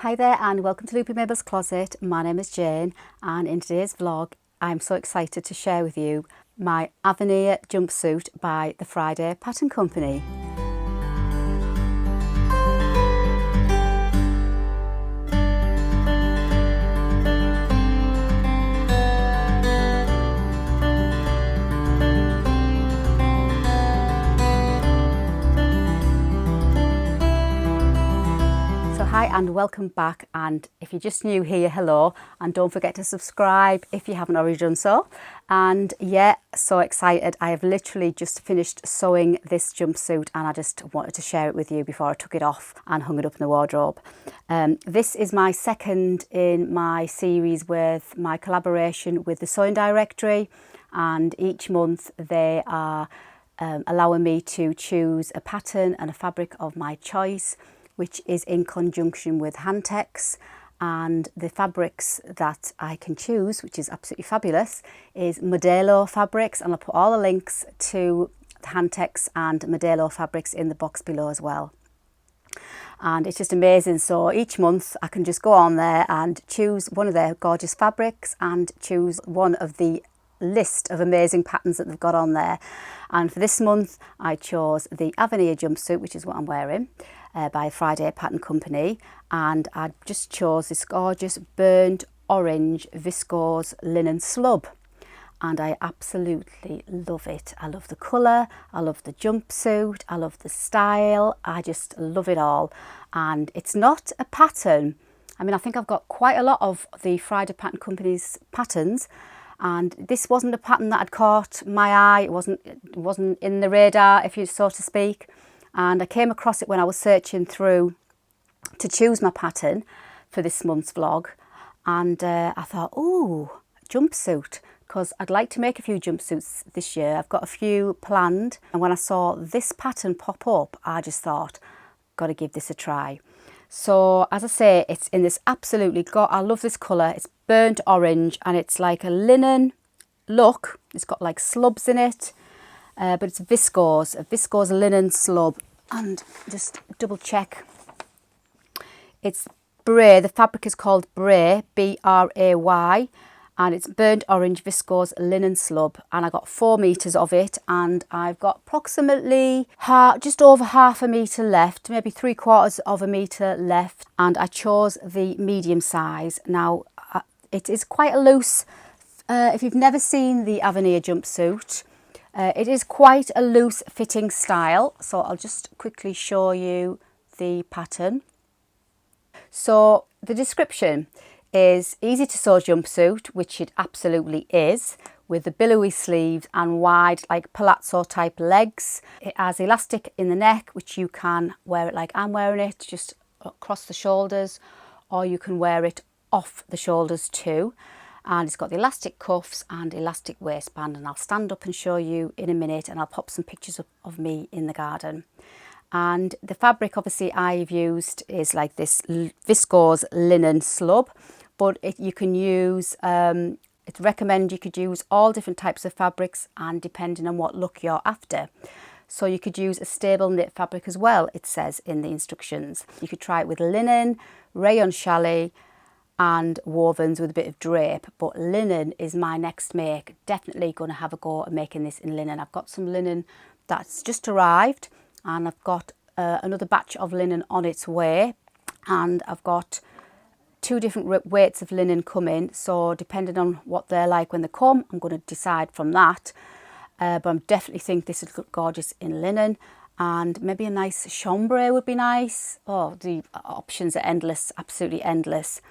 Hi there and welcome to Dressmakers Closet. My name is Jane and in today's vlog I'm so excited to share with you my Avenir jumpsuit by the Friday Pattern Company. Hi and welcome back, and if you're just new here, hello, and don't forget to subscribe if you haven't already done so. And yeah, so excited. I have literally just finished sewing this jumpsuit and I just wanted to share it with you before I took it off and hung it up in the wardrobe. This is my second in my series with my collaboration with the Sewing Directory, and each month they are allowing me to choose a pattern and a fabric of my choice, which is in conjunction with Handtex. And the fabrics that I can choose, which is absolutely fabulous, is Modelo fabrics, and I'll put all the links to Handtex and Modelo fabrics in the box below as well. And it's just amazing. So each month I can just go on there and choose one of their gorgeous fabrics and choose one of the list of amazing patterns that they've got on there. And for this month I chose the Avenir jumpsuit, which is what I'm wearing, by Friday Pattern Company, and I just chose this gorgeous burnt orange viscose linen slub, and I absolutely love it. I love the colour, I love the jumpsuit, I love the style, I just love it all. And it's not a pattern, I mean, I think I've got quite a lot of the Friday Pattern Company's patterns, and this wasn't a pattern that had caught my eye. It wasn't in the radar, if you so to speak. And I came across it when I was searching through to choose my pattern for this month's vlog, and I thought, oh, jumpsuit, because I'd like to make a few jumpsuits this year. I've got a few planned, and when I saw this pattern pop up, I just thought, got to give this a try. So as I say, it's in this absolutely I love this colour. It's burnt orange and it's like a linen look. It's got like slubs in it. But it's a viscose linen slub, and just double check. It's bray. The fabric is called bray, B-R-A-Y, and it's burnt orange viscose linen slub. And I got 4 meters of it, and I've got approximately just over half a meter left, maybe 3/4 of a meter left. And I chose the medium size. Now it is quite a loose. If you've never seen the Avenir jumpsuit, it is quite a loose fitting style, so I'll just quickly show you the pattern. So the description is easy to sew jumpsuit, which it absolutely is, with the billowy sleeves and wide like palazzo type legs. It has elastic in the neck, which you can wear it like I'm wearing it, just across the shoulders, or you can wear it off the shoulders too. And it's got the elastic cuffs and elastic waistband, and I'll stand up and show you in a minute, and I'll pop some pictures of me in the garden. And the fabric obviously I've used is like this viscose linen slub, but you can use, it's recommended you could use all different types of fabrics, and depending on what look you're after. So you could use a stable knit fabric as well, it says in the instructions. You could try it with linen, rayon challis, and wovens with a bit of drape, but linen is my next make. Definitely going to have a go at making this in linen. I've got some linen that's just arrived, and I've got another batch of linen on its way, and I've got 2 different weights of linen coming, so depending on what they're like when they come, I'm going to decide from that. But I definitely think this would look gorgeous in linen, and maybe a nice chambray would be nice. Oh, the options are endless, absolutely endless.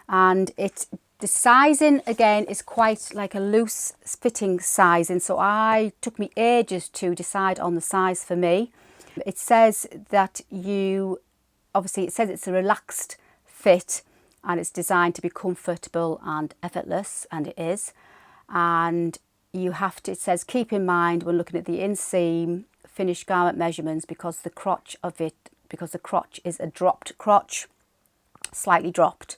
And the sizing again is quite like a loose fitting sizing, so took me ages to decide on the size for me. It says that it says it's a relaxed fit, and it's designed to be comfortable and effortless, and it is. And it says keep in mind when looking at the inseam finished garment measurements, because the crotch is a dropped crotch, slightly dropped.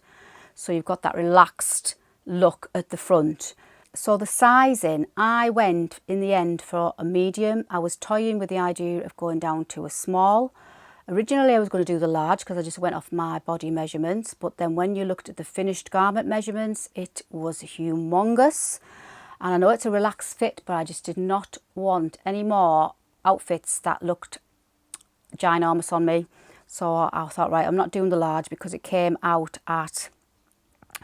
So you've got that relaxed look at the front. So the sizing, I went in the end for a medium. I was toying with the idea of going down to a small, Originally I was going to do the large because I just went off my body measurements, but then when you looked at the finished garment measurements, it was humongous. And I know it's a relaxed fit, but I just did not want any more outfits that looked ginormous on me. So I thought, right, I'm not doing the large because it came out at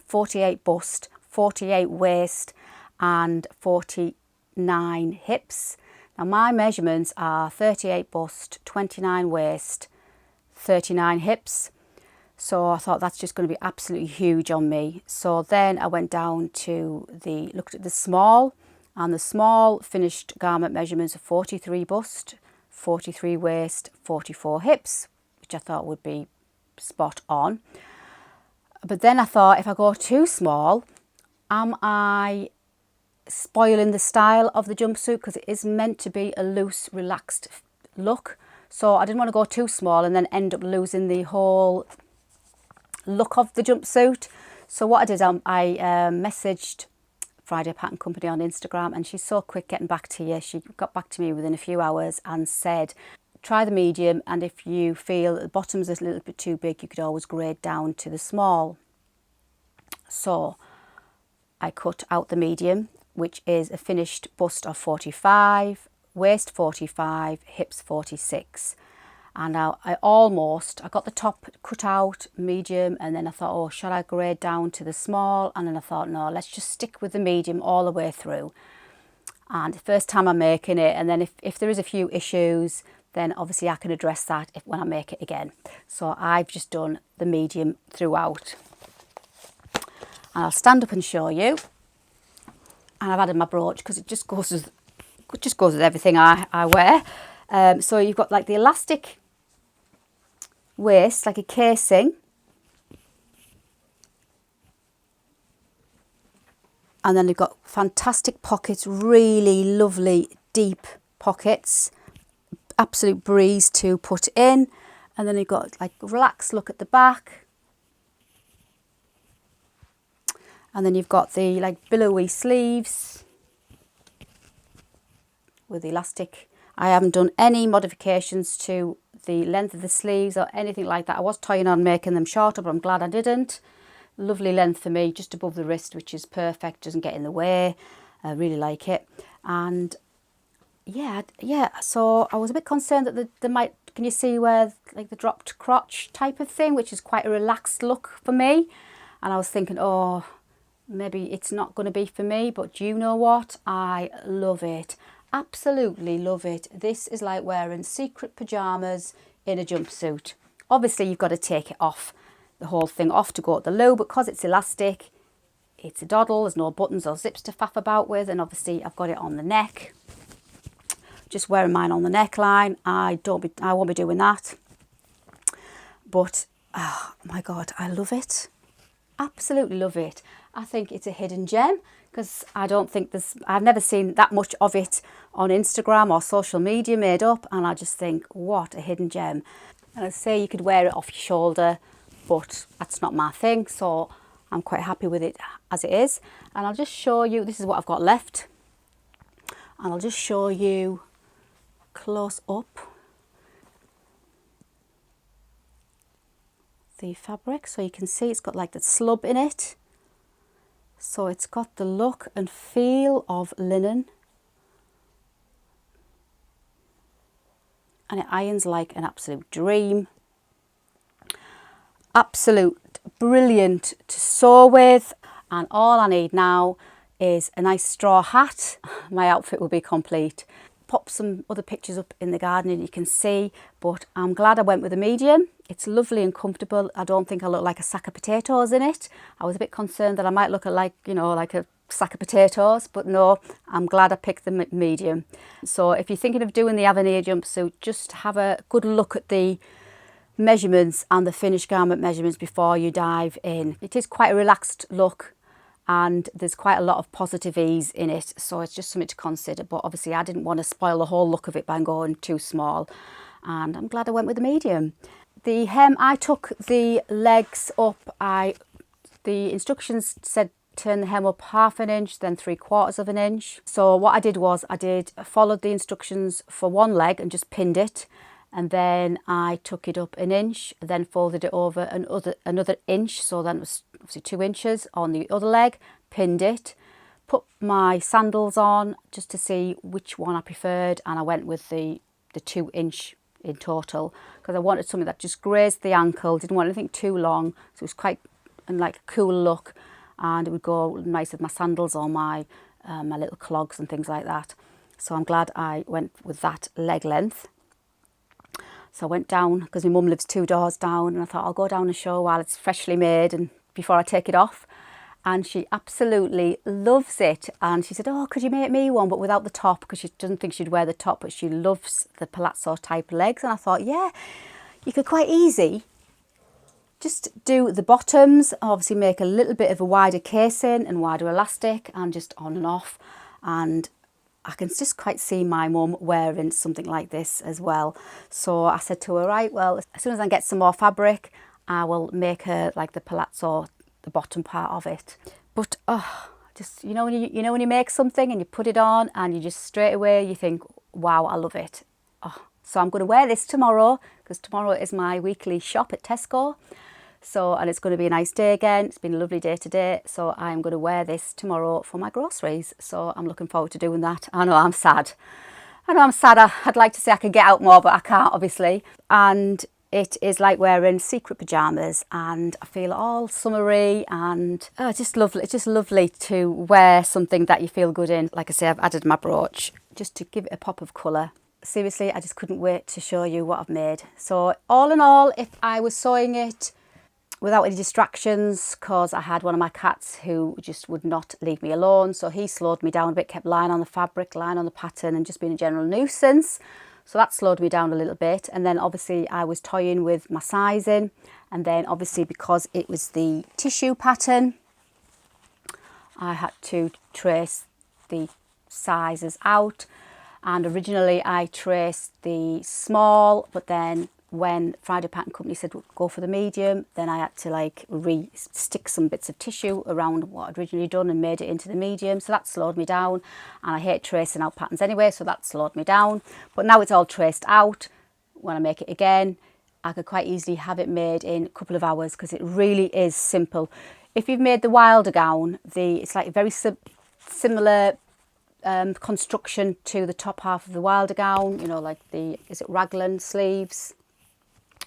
48 bust, 48 waist and 49 hips. Now my measurements are 38 bust, 29 waist, 39 hips. So I thought that's just going to be absolutely huge on me. So then I went down to looked at the small, and the small finished garment measurements are 43 bust, 43 waist, 44 hips, which I thought would be spot on. But then I thought, if I go too small, am I spoiling the style of the jumpsuit? Because it is meant to be a loose, relaxed look. So I didn't want to go too small and then end up losing the whole look of the jumpsuit. So what I did, I messaged Friday Pattern Company on Instagram, and she's so quick getting back to you. She got back to me within a few hours and said, try the medium, and if you feel the bottom's a little bit too big, you could always grade down to the small. So I cut out the medium, which is a finished bust of 45, waist 45, hips 46. And now I got the top cut out, medium, and then I thought, oh, should I grade down to the small? And then I thought, no, let's just stick with the medium all the way through. And the first time I'm making it, and then if there is a few issues, then obviously I can address that when I make it again. So I've just done the medium throughout. And I'll stand up and show you. And I've added my brooch because it just goes with everything I wear. So you've got like the elastic waist, like a casing, and then you've got fantastic pockets, really lovely deep pockets, absolute breeze to put in. And then you've got like relaxed look at the back, and then you've got the like billowy sleeves with the elastic. I haven't done any modifications to the length of the sleeves or anything like that. I was toying on making them shorter, but I'm glad I didn't. Lovely length for me, just above the wrist, which is perfect, doesn't get in the way. I really like it. And yeah, so I was a bit concerned that there might, can you see where like the dropped crotch type of thing, which is quite a relaxed look for me. And I was thinking, oh, maybe it's not going to be for me, but do you know what? I love it. Absolutely love it. This is like wearing secret pajamas in a jumpsuit. Obviously you've got to take it off, the whole thing off to go at the low, because it's elastic, it's a doddle, there's no buttons or zips to faff about with, and obviously I've got it on the neck. Just wearing mine on the neckline. I won't be doing that. But oh my God, I love it. Absolutely love it. I think it's a hidden gem, because I've never seen that much of it on Instagram or social media made up, and I just think, what a hidden gem. And I say you could wear it off your shoulder, but that's not my thing, so I'm quite happy with it as it is. And I'll just show you, this is what I've got left, and I'll just show you close up the fabric, so you can see it's got like the slub in it. So it's got the look and feel of linen, and it irons like an absolute dream. Absolute brilliant to sew with, and all I need now is a nice straw hat. My outfit will be complete. Pop some other pictures up in the garden and you can see, but I'm glad I went with a medium. It's lovely and comfortable. I don't think I look like a sack of potatoes in it. I was a bit concerned that I might look like, you know, like a sack of potatoes, but no, I'm glad I picked the medium. So if you're thinking of doing the Avenir jumpsuit, just have a good look at the measurements and the finished garment measurements before you dive in. It is quite a relaxed look, and there's quite a lot of positive ease in it, so it's just something to consider. But obviously I didn't want to spoil the whole look of it by going too small, and I'm glad I went with the medium. The hem, I took the legs up. The instructions said turn the hem up 1/2 inch, then 3/4 inch. So what I did was I followed the instructions for one leg and just pinned it, and then I took it up an inch, then folded it over another inch, so then it was obviously 2 inches on the other leg, pinned it, put my sandals on just to see which one I preferred, and I went with the 2 inch in total because I wanted something that just grazed the ankle, didn't want anything too long, so it was quite like a cool look, and it would go nice with my sandals or my my little clogs and things like that. So I'm glad I went with that leg length. So I went down because my mum lives 2 doors down, and I thought I'll go down and show while it's freshly made and before I take it off. And she absolutely loves it, and she said, oh, could you make me one but without the top, because she doesn't think she'd wear the top, but she loves the palazzo type legs. And I thought, yeah, you could quite easy just do the bottoms, obviously make a little bit of a wider casing and wider elastic, and just on and off. And I can just quite see my mum wearing something like this as well. So I said to her, right, well, as soon as I get some more fabric, I will make her like the palazzo, the bottom part of it. But just when you make something and you put it on and you just straight away you think, wow, I love it. So I'm going to wear this tomorrow because tomorrow is my weekly shop at Tesco. So, and it's going to be a nice day again. It's been a lovely day today. So I'm going to wear this tomorrow for my groceries. So I'm looking forward to doing that. I know I'm sad. I'd like to say I could get out more, but I can't, obviously. And it is like wearing secret pajamas, and I feel all summery, and it's just lovely. It's just lovely to wear something that you feel good in. Like I say, I've added my brooch just to give it a pop of colour. Seriously, I just couldn't wait to show you what I've made. So all in all, if I was sewing it without any distractions, because I had one of my cats who just would not leave me alone, so he slowed me down a bit, kept lying on the fabric, lying on the pattern, and just being a general nuisance. So that slowed me down a little bit. And then obviously I was toying with my sizing, and then obviously because it was the tissue pattern, I had to trace the sizes out. And originally I traced the small, but then when Friday Pattern Company said go for the medium, then I had to like re-stick some bits of tissue around what I'd originally done and made it into the medium. So that slowed me down, and I hate tracing out patterns anyway, so that slowed me down. But now it's all traced out. When I make it again, I could quite easily have it made in a couple of hours because it really is simple. If you've made the Wilder gown, it's like a very similar construction to the top half of the Wilder gown, like is it raglan sleeves?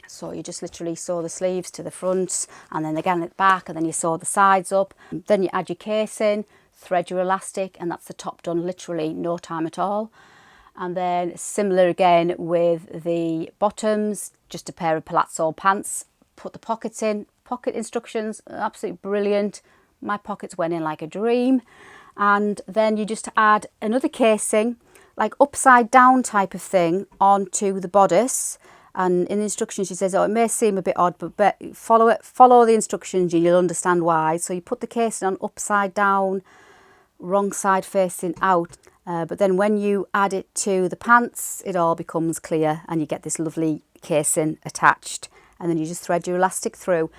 So you just literally sew the sleeves to the front, and then again at the back, and then you sew the sides up. Then you add your casing, thread your elastic, and that's the top done literally no time at all. And then similar again with the bottoms, just a pair of palazzo pants, put the pockets in, pocket instructions, absolutely brilliant. My pockets went in like a dream. And then you just add another casing, like upside down type of thing, onto the bodice. And in the instructions she says, it may seem a bit odd, but follow the instructions and you'll understand why. So you put the casing on upside down, wrong side facing out. But then when you add it to the pants, it all becomes clear and you get this lovely casing attached. And then you just thread your elastic through.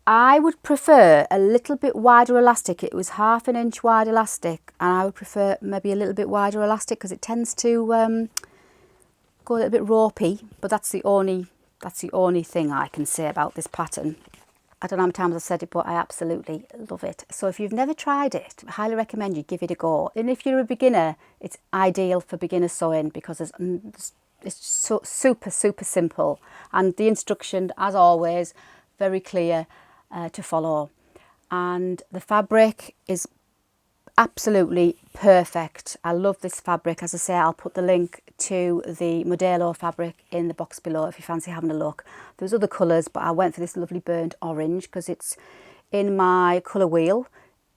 I would prefer a little bit wider elastic. It was 1/2 inch wide elastic, and I would prefer maybe a little bit wider elastic because it tends to go a little bit ropey. But that's the only thing I can say about this pattern. I don't know how many times I've said it, but I absolutely love it. So if you've never tried it, I highly recommend you give it a go. And if you're a beginner, it's ideal for beginner sewing because it's so super simple, and the instruction, as always, very clear to follow. And the fabric is absolutely perfect. I love this fabric. As I say, I'll put the link to the Modelo fabric in the box below if you fancy having a look. There's other colours, but I went for this lovely burnt orange because it's in my colour wheel,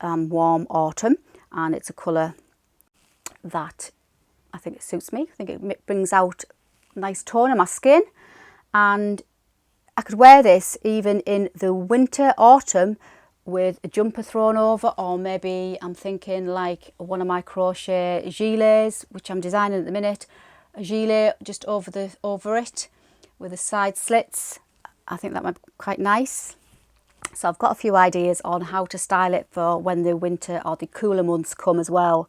warm autumn, and it's a colour that I think it suits me. I think it brings out a nice tone in my skin, and I could wear this even in the winter, autumn, with a jumper thrown over, or maybe I'm thinking like one of my crochet gilets, which I'm designing at the minute, a gilet just over it with the side slits. I think that might be quite nice. So I've got a few ideas on how to style it for when the winter or the cooler months come as well.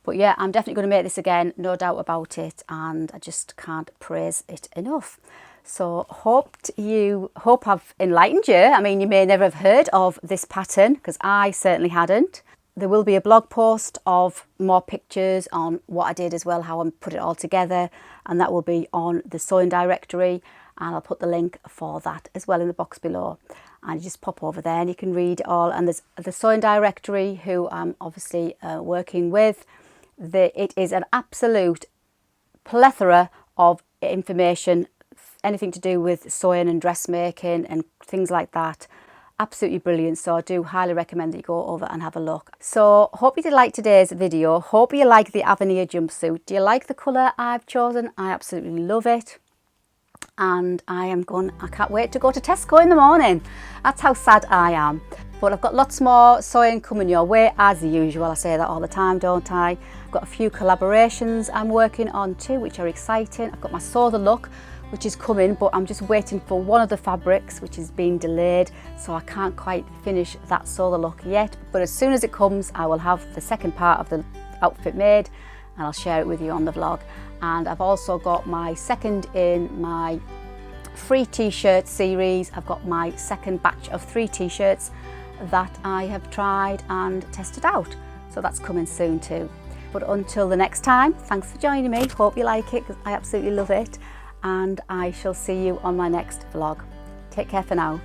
But yeah, I'm definitely going to make this again, no doubt about it, and I just can't praise it enough. So hope I've enlightened you. I mean, you may never have heard of this pattern, because I certainly hadn't. There will be a blog post of more pictures on what I did as well, how I put it all together, and that will be on the sewing directory, and I'll put the link for that as well in the box below. And you just pop over there and you can read it all. And there's the sewing directory, who I'm obviously working with. It is an absolute plethora of information, anything to do with sewing and dressmaking and things like that. Absolutely brilliant. So I do highly recommend that you go over and have a look. So hope you did like today's video. Hope you like the Avenir jumpsuit. Do you like the colour I've chosen? I absolutely love it. And I can't wait to go to Tesco in the morning. That's how sad I am. But I've got lots more sewing coming your way as usual. I say that all the time, don't I? I've got a few collaborations I'm working on too, which are exciting. I've got my Sew the Look, which is coming, but I'm just waiting for one of the fabrics, which is being delayed, so I can't quite finish that Sew the Look yet. But as soon as it comes, I will have the second part of the outfit made, and I'll share it with you on the vlog. And I've also got my second in my free t-shirt series. I've got my second batch of 3 t-shirts that I have tried and tested out, so that's coming soon too. But until the next time, thanks for joining me. Hope you like it, because I absolutely love it, and I shall see you on my next vlog. Take care for now.